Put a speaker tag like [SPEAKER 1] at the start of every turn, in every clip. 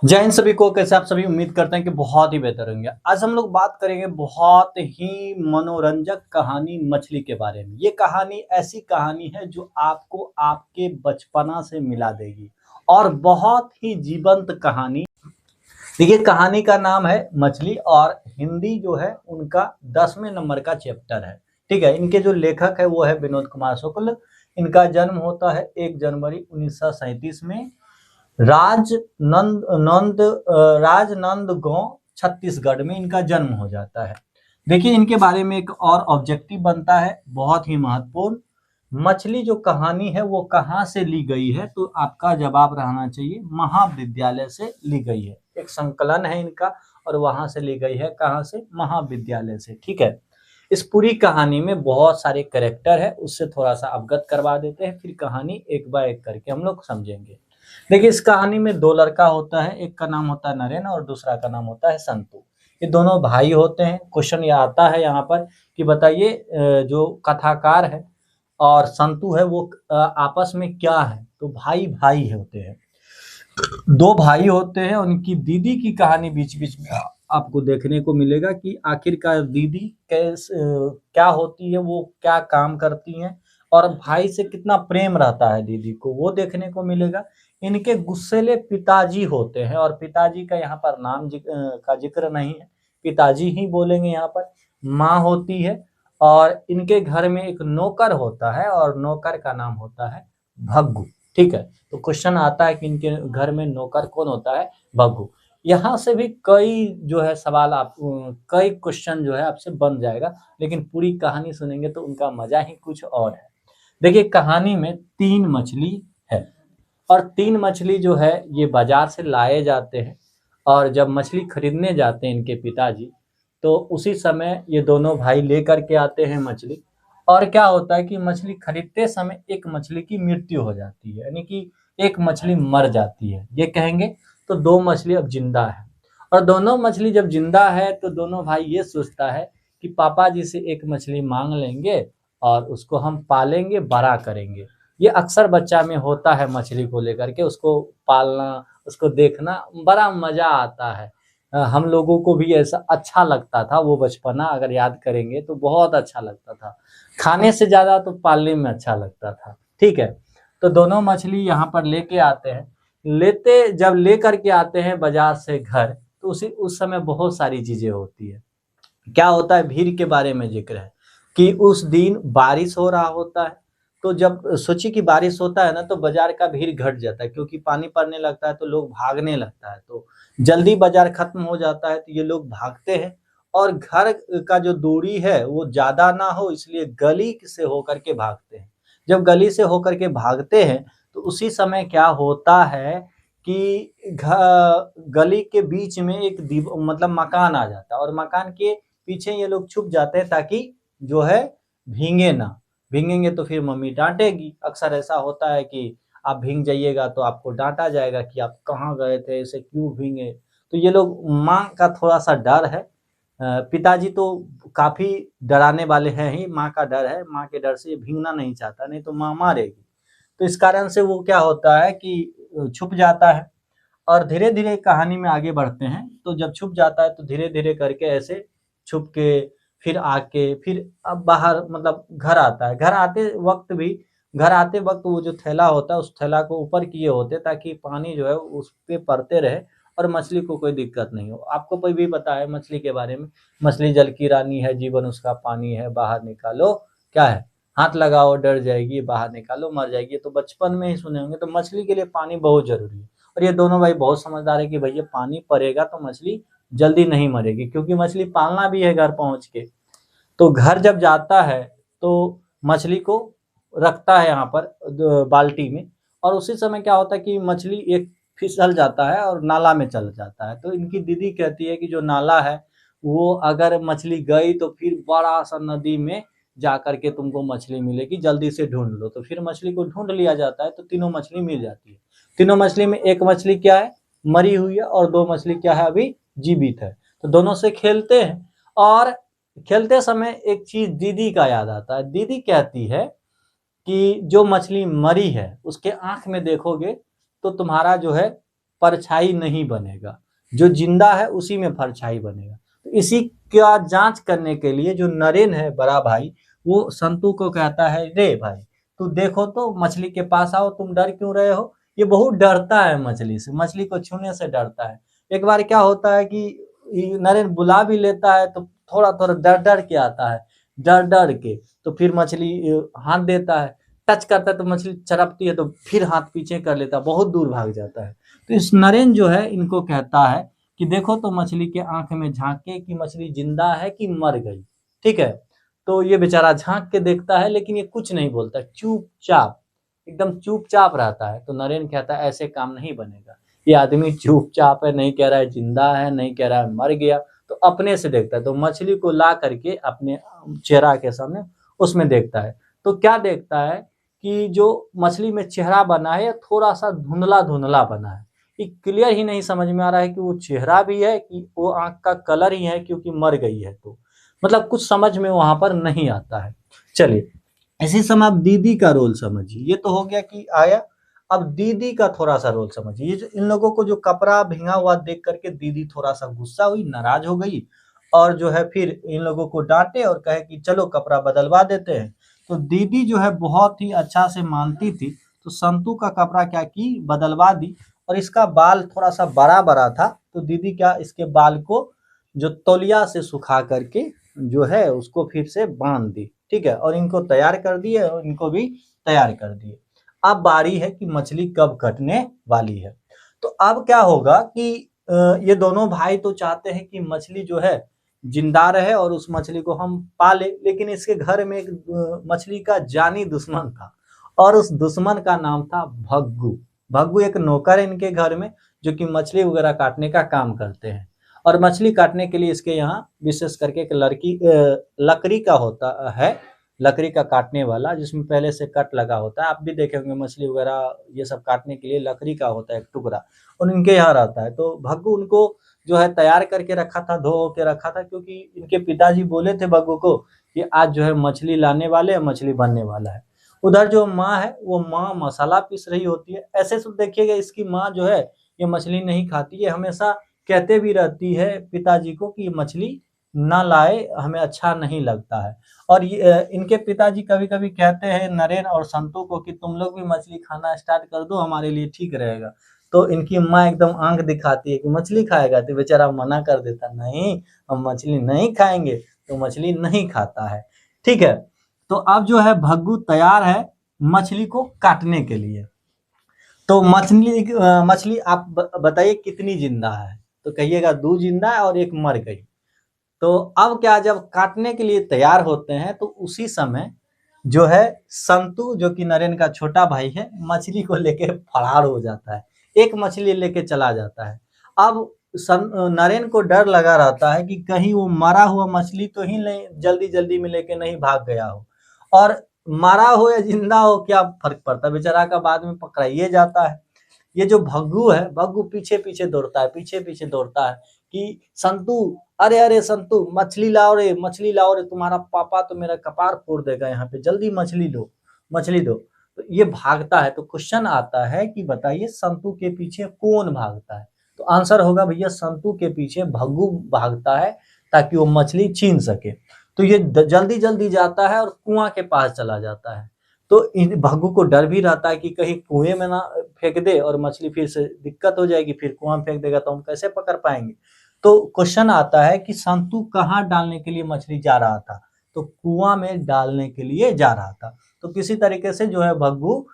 [SPEAKER 1] जय हिंद सभी को। कैसे आप सभी? उम्मीद करते हैं कि बहुत ही बेहतर होंगे। आज हम लोग बात करेंगे बहुत ही मनोरंजक कहानी मछली के बारे में। ये कहानी ऐसी कहानी है जो आपको आपके बचपना से मिला देगी और बहुत ही जीवंत कहानी। देखिए, कहानी का नाम है मछली और हिंदी जो है उनका 10वें नंबर का चैप्टर है। ठीक है, इनके जो लेखक है वो है विनोद कुमार शुक्ल। इनका जन्म होता है 1 जनवरी 1937 में राजनंदगांव छत्तीसगढ़ में इनका जन्म हो जाता है। देखिए, इनके बारे में एक और ऑब्जेक्टिव बनता है बहुत ही महत्वपूर्ण। मछली जो कहानी है वो कहाँ से ली गई है, तो आपका जवाब रहना चाहिए महाविद्यालय से ली गई है। एक संकलन है इनका और वहां से ली गई है। कहाँ से? महाविद्यालय से। ठीक है, इस पूरी कहानी में बहुत सारे कैरेक्टर है, उससे थोड़ा सा अवगत करवा देते हैं, फिर कहानी एक बाय एक करके हम लोग समझेंगे। देखिए, इस कहानी में दो लड़का होता है, एक का नाम होता है नरेन और दूसरा का नाम होता है संतू। ये दोनों भाई होते हैं। क्वेश्चन ये आता है यहाँ पर कि बताइए, जो कथाकार है और संतू है वो आपस में क्या है? तो भाई भाई होते हैं, दो भाई होते हैं। उनकी दीदी की कहानी बीच बीच में आपको देखने को मिलेगा कि आखिरकार दीदी क्या होती है, वो क्या काम करती हैं और भाई से कितना प्रेम रहता है दीदी को, वो देखने को मिलेगा। इनके गुस्सेले पिताजी होते हैं और पिताजी का यहाँ पर नाम का जिक्र नहीं है, पिताजी ही बोलेंगे यहाँ पर। माँ होती है और इनके घर में एक नौकर होता है और नौकर का नाम होता है भग्गू। ठीक है, तो क्वेश्चन आता है कि इनके घर में नौकर कौन होता है? भग्गू। यहाँ से भी कई जो है सवाल आप कई क्वेश्चन जो है आपसे बन जाएगा, लेकिन पूरी कहानी सुनेंगे तो उनका मजा ही कुछ और है। देखिए, कहानी में 3 मछली है और 3 मछली जो है ये बाजार से लाए जाते हैं और जब मछली खरीदने जाते हैं इनके पिताजी, तो उसी समय ये दोनों भाई लेकर के आते हैं मछली। और क्या होता है कि मछली खरीदते समय एक मछली की मृत्यु हो जाती है, यानी कि एक मछली मर जाती है ये कहेंगे। तो 2 मछली अब जिंदा है और दोनों मछली जब जिंदा है तो दोनों भाई ये सोचता है कि पापा जी से एक मछली मांग लेंगे और उसको हम पालेंगे, बड़ा करेंगे। ये अक्सर बच्चा में होता है, मछली को लेकर के उसको पालना, उसको देखना बड़ा मजा आता है। हम लोगों को भी ऐसा अच्छा लगता था वो बचपना, अगर याद करेंगे तो बहुत अच्छा लगता था। खाने से ज्यादा तो पालने में अच्छा लगता था। ठीक है, तो दोनों मछली यहाँ पर लेके आते हैं। जब लेकर के आते हैं बाजार से घर, तो उस समय बहुत सारी चीजें होती है। क्या होता है? भीड़ के बारे में जिक्र है कि उस दिन बारिश हो रहा होता है। तो जब सोचिए कि बारिश होता है ना, तो बाजार का भीड़ घट जाता है क्योंकि पानी पड़ने लगता है तो लोग भागने लगता है, तो जल्दी बाजार खत्म हो जाता है तो ये लोग भागते हैं। और घर का जो दूरी है वो ज्यादा ना हो इसलिए गली से होकर के भागते हैं। जब गली से होकर के भागते हैं तो उसी समय क्या होता है कि गली के बीच में एक मतलब मकान आ जाता है और मकान के पीछे ये लोग छुप जाते हैं ताकि जो है भींगे ना। भींगेंगे तो फिर मम्मी डांटेगी। अक्सर ऐसा होता है कि आप भींग जाइएगा तो आपको डांटा जाएगा कि आप कहाँ गए थे, ऐसे क्यों भींगे। तो ये लोग, माँ का थोड़ा सा डर है। पिताजी तो काफी डराने वाले हैं ही, माँ का डर है, माँ के डर से ये भींगना नहीं चाहता, नहीं तो माँ मारेगी। तो इस कारण से वो क्या होता है कि छुप जाता है और धीरे धीरे कहानी में आगे बढ़ते हैं। तो जब छुप जाता है तो धीरे धीरे करके ऐसे छुप के फिर आके फिर अब बाहर मतलब घर आता है। घर आते वक्त वो जो थैला होता है उस थैला को ऊपर किए होते ताकि पानी जो है उस पे पड़ते रहे और मछली को कोई दिक्कत नहीं हो। आपको कोई भी पता है मछली के बारे में? मछली जल की रानी है, जीवन उसका पानी है, बाहर निकालो क्या है, हाथ लगाओ डर जाएगी, बाहर निकालो मर जाएगी। तो बचपन में ही सुने होंगे। तो मछली के लिए पानी बहुत जरूरी है और ये दोनों भाई बहुत समझदार है कि भैया पानी पड़ेगा तो मछली जल्दी नहीं मरेगी, क्योंकि मछली पालना भी है घर पहुंच के। तो घर जब जाता है तो मछली को रखता है यहाँ पर बाल्टी में। और उसी समय क्या होता है कि मछली एक फिसल जाता है और नाला में चल जाता है। तो इनकी दीदी कहती है कि जो नाला है वो अगर मछली गई तो फिर बड़ा सा नदी में जा करके तुमको मछली मिलेगी, जल्दी से ढूंढ लो। तो फिर मछली को ढूंढ लिया जाता है तो तीनों मछली मिल जाती है। तीनों मछली में एक मछली क्या है, मरी हुई है और 2 मछली क्या है, अभी जीवित है। तो दोनों से खेलते हैं और खेलते समय एक चीज दीदी का याद आता है। दीदी कहती है कि जो मछली मरी है उसके आंख में देखोगे तो तुम्हारा जो है परछाई नहीं बनेगा, जो जिंदा है उसी में परछाई बनेगा। तो इसी का जांच करने के लिए जो नरेन है बड़ा भाई, वो संतू को कहता है, रे भाई तू देखो तो मछली के पास आओ, तुम डर क्यों रहे हो। ये बहुत डरता है मछली से, मछली को छूने से डरता है। एक बार क्या होता है कि नरेन बुला भी लेता है तो थोड़ा थोड़ा डर डर के आता है, डर डर के। तो फिर मछली हाथ देता है, टच करता है तो मछली चरपती है, तो फिर हाथ पीछे कर लेता है, बहुत दूर भाग जाता है। तो इस नरेन जो है इनको कहता है कि देखो तो मछली के आंख में झांक के कि मछली जिंदा है कि मर गई। ठीक है, तो ये बेचारा झांक के देखता है, लेकिन ये कुछ नहीं बोलता, चुपचाप, एकदम चुपचाप रहता है। तो नरेन कहता है ऐसे काम नहीं बनेगा, ये आदमी चुपचाप है, नहीं कह रहा है जिंदा है, नहीं कह रहा है मर गया, तो अपने से देखता है। तो मछली को ला करके अपने चेहरा के सामने उसमें देखता है। तो क्या देखता है कि जो मछली में चेहरा बना है थोड़ा सा धुंधला धुंधला बना है। ये क्लियर ही नहीं समझ में आ रहा है कि वो चेहरा भी है कि वो आंख का कलर ही है, क्योंकि मर गई है। तो मतलब कुछ समझ में वहां पर नहीं आता है। चलिए, इसी समय आप दीदी का रोल समझिए। ये तो हो गया कि आया, अब दीदी का थोड़ा सा रोल समझिए। ये जो इन लोगों को जो कपड़ा भींगा हुआ देख करके दीदी थोड़ा सा गुस्सा हुई, नाराज हो गई, और जो है फिर इन लोगों को डांटे और कहे कि चलो कपड़ा बदलवा देते हैं। तो दीदी जो है बहुत ही अच्छा से मानती थी, तो संतू का कपड़ा क्या की, बदलवा दी। और इसका बाल थोड़ा सा बड़ा बड़ा था, तो दीदी क्या इसके बाल को जो तौलिया से सुखा करके जो है उसको फिर से बांध दी। ठीक है, और इनको तैयार कर दिए और इनको भी तैयार कर दिए। अब बारी है कि मछली कब कटने वाली है। तो अब क्या होगा कि ये दोनों भाई तो चाहते हैं कि मछली जो है जिंदा रहे और उस मछली को हम पाले, लेकिन इसके घर में एक मछली का जानी दुश्मन था, और उस दुश्मन का नाम था भग्गू। भग्गू एक नौकर है इनके घर में, जो कि मछली वगैरह काटने का काम करते हैं। और मछली काटने के लिए इसके यहाँ विशेष करके एक लकड़ी का होता है, लकड़ी का काटने वाला, जिसमें पहले से कट लगा होता है। आप भी देखे होंगे मछली वगैरह ये सब काटने के लिए लकड़ी का होता है एक टुकड़ा, और इनके यहाँ रहता है। तो भग्गू उनको जो है तैयार करके रखा था, धो के रखा था, क्योंकि इनके पिताजी बोले थे भग्गू को कि आज जो है मछली लाने वाले हैं, मछली बनने वाला है। उधर जो माँ है वो माँ मसाला पीस रही होती है। ऐसे सब देखिएगा, इसकी माँ जो है ये मछली नहीं खाती है, हमेशा कहते भी रहती है पिताजी को कि ये मछली ना लाए, हमें अच्छा नहीं लगता है। और इनके पिताजी कभी कभी कहते हैं नरेन और संतू को कि तुम लोग भी मछली खाना स्टार्ट कर दो, हमारे लिए ठीक रहेगा। तो इनकी माँ एकदम आंख दिखाती है कि मछली खाएगा, तो बेचारा मना कर देता, नहीं हम मछली नहीं खाएंगे। तो मछली नहीं खाता है। ठीक है, तो अब जो है भग्गू तैयार है मछली को काटने के लिए। तो मछली आप बताइए कितनी जिंदा है। तो कहिएगा 2 जिंदा है और 1 मर गई। तो अब क्या, जब काटने के लिए तैयार होते हैं तो उसी समय जो है संतू, जो कि नरेन का छोटा भाई है, मछली को लेके फरार हो जाता है, एक मछली लेके चला जाता है। अब नरेन को डर लगा रहता है कि कहीं वो मरा हुआ मछली तो ही जल्दी जल्दी में लेके नहीं भाग गया हो, और मरा हो या जिंदा हो क्या फर्क पड़ता है, बेचारा का बाद में पकड़ाइए जाता है। ये जो भग्गू है, भग्गू पीछे पीछे दौड़ता है, पीछे पीछे दौड़ता है कि संतू, अरे अरे संतू मछली लाओ रे, मछली लाओ रे, तुम्हारा पापा तो मेरा कपार फोड़ देगा यहाँ पे, जल्दी मछली लो, मछली दो। तो ये भागता है। तो क्वेश्चन आता है कि बताइए संतू के पीछे कौन भागता है। तो आंसर होगा भैया संतू के पीछे भग्गू भागता है, ताकि वो मछली छीन सके। तो ये जल्दी जल्दी जाता है और कुआं के पास चला जाता है। तो इन भग्गू को डर भी रहता है कि कहीं कुएं में ना फेंक दे और मछली फिर से दिक्कत हो जाएगी, फिर कुआं में फेंक देगा तो हम कैसे पकड़ पाएंगे। तो क्वेश्चन आता है कि संतू कहाँ डालने के लिए मछली जा रहा था। तो कुआं में डालने के लिए जा रहा था। तो किसी तरीके से जो है भग्गू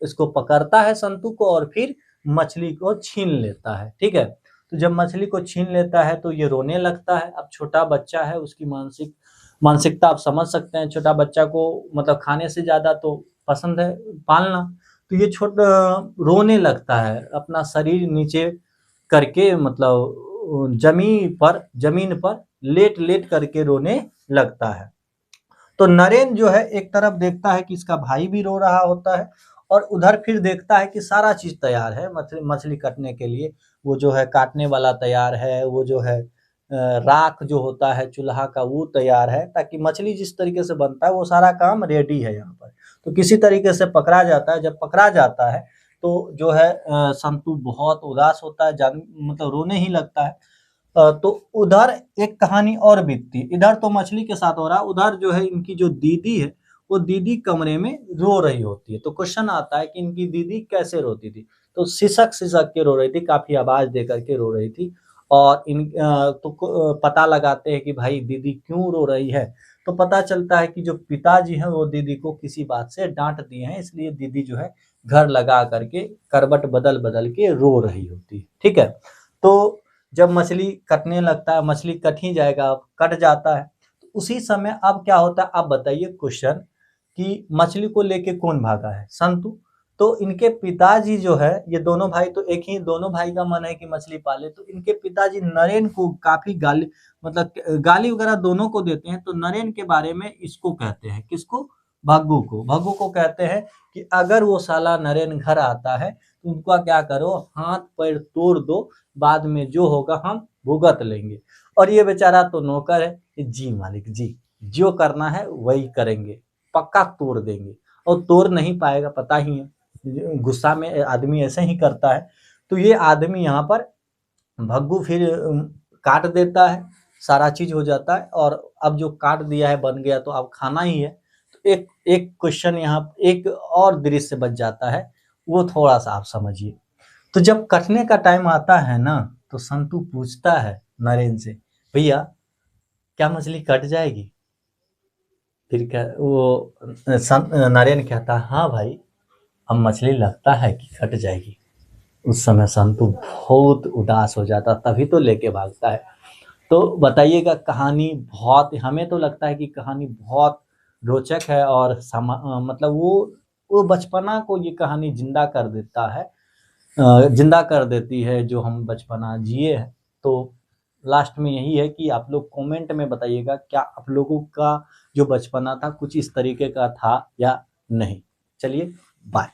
[SPEAKER 1] इसको पकड़ता है संतू को, और फिर मछली को छीन लेता है। ठीक है, तो जब मछली को छीन लेता है तो ये रोने लगता है। अब छोटा बच्चा है, उसकी मानसिकता आप समझ सकते हैं। छोटा बच्चा को मतलब खाने से ज्यादा तो पसंद है पालना। तो ये छोटा रोने लगता है, अपना शरीर नीचे करके, मतलब जमीन पर लेट लेट करके रोने लगता है। तो नरेन जो है एक तरफ देखता है कि इसका भाई भी रो रहा होता है, और उधर फिर देखता है कि सारा चीज तैयार है मछली काटने के लिए। वो जो है काटने वाला तैयार है, वो जो है राख जो होता है चूल्हा का वो तैयार है, ताकि मछली जिस तरीके से बनता है वो सारा काम रेडी है यहाँ पर। तो किसी तरीके से पकड़ा जाता है। जब पकड़ा जाता है तो जो है संतू बहुत उदास होता है, जान मतलब रोने ही लगता है। तो उधर एक कहानी और बीतती है, इधर तो मछली के साथ हो रहा है, उधर जो है इनकी जो दीदी है वो दीदी कमरे में रो रही होती है। तो क्वेश्चन आता है कि इनकी दीदी कैसे रोती थी, तो सिसक सिसक के रो रही थी, काफी आवाज दे करके रो रही थी। और पता लगाते हैं कि भाई दीदी क्यों रो रही है, तो पता चलता है कि जो पिताजी हैं वो दीदी को किसी बात से डांट दिए हैं, इसलिए दीदी जो है घर लगा करके करवट बदल बदल के रो रही होती है। ठीक है, तो जब मछली कटने लगता है, मछली कट ही जाएगा, अब कट जाता है, तो उसी समय अब क्या होता है, आप बताइए क्वेश्चन कि मछली को लेके कौन भागा है, संतु। तो इनके पिताजी जो है, ये दोनों भाई तो एक ही, दोनों भाई का मन है कि मछली पाले, तो इनके पिताजी नरेन को काफी गाली, मतलब गाली वगैरह दोनों को देते हैं। तो नरेन के बारे में इसको कहते हैं, किसको, भग्गू को, भग्गू को कहते हैं कि अगर वो साला नरेन घर आता है तो उनका क्या करो, हाथ पैर तोड़ दो, बाद में जो होगा हम भुगत लेंगे। और ये बेचारा तो नौकर है, जी मालिक जी, जो करना है वही करेंगे, पक्का तोड़ देंगे। और तोड़ नहीं पाएगा, पता ही है, गुस्सा में आदमी ऐसे ही करता है। तो ये आदमी यहाँ पर भग्गू फिर काट देता है, सारा चीज हो जाता है, और अब जो काट दिया है बन गया तो अब खाना ही है। तो एक एक क्वेश्चन यहाँ, एक और दृश्य बच जाता है, वो थोड़ा सा आप समझिए। तो जब कटने का टाइम आता है ना, तो संतू पूछता है नरेन से, भैया क्या मछली कट जाएगी? फिर क्या वो नरेन कहता है, हाँ भाई, अब मछली लगता है कि कट जाएगी। उस समय संतू बहुत उदास हो जाता, तभी तो लेके भागता है। तो बताइएगा, कहानी बहुत, हमें तो लगता है कि कहानी बहुत रोचक है, और मतलब वो बचपना को ये कहानी जिंदा कर देता है, जिंदा कर देती है जो हम बचपना जिए हैं। तो लास्ट में यही है कि आप लोग कमेंट में बताइएगा, क्या आप लोगों का जो बचपना था कुछ इस तरीके का था या नहीं। चलिए, बाय।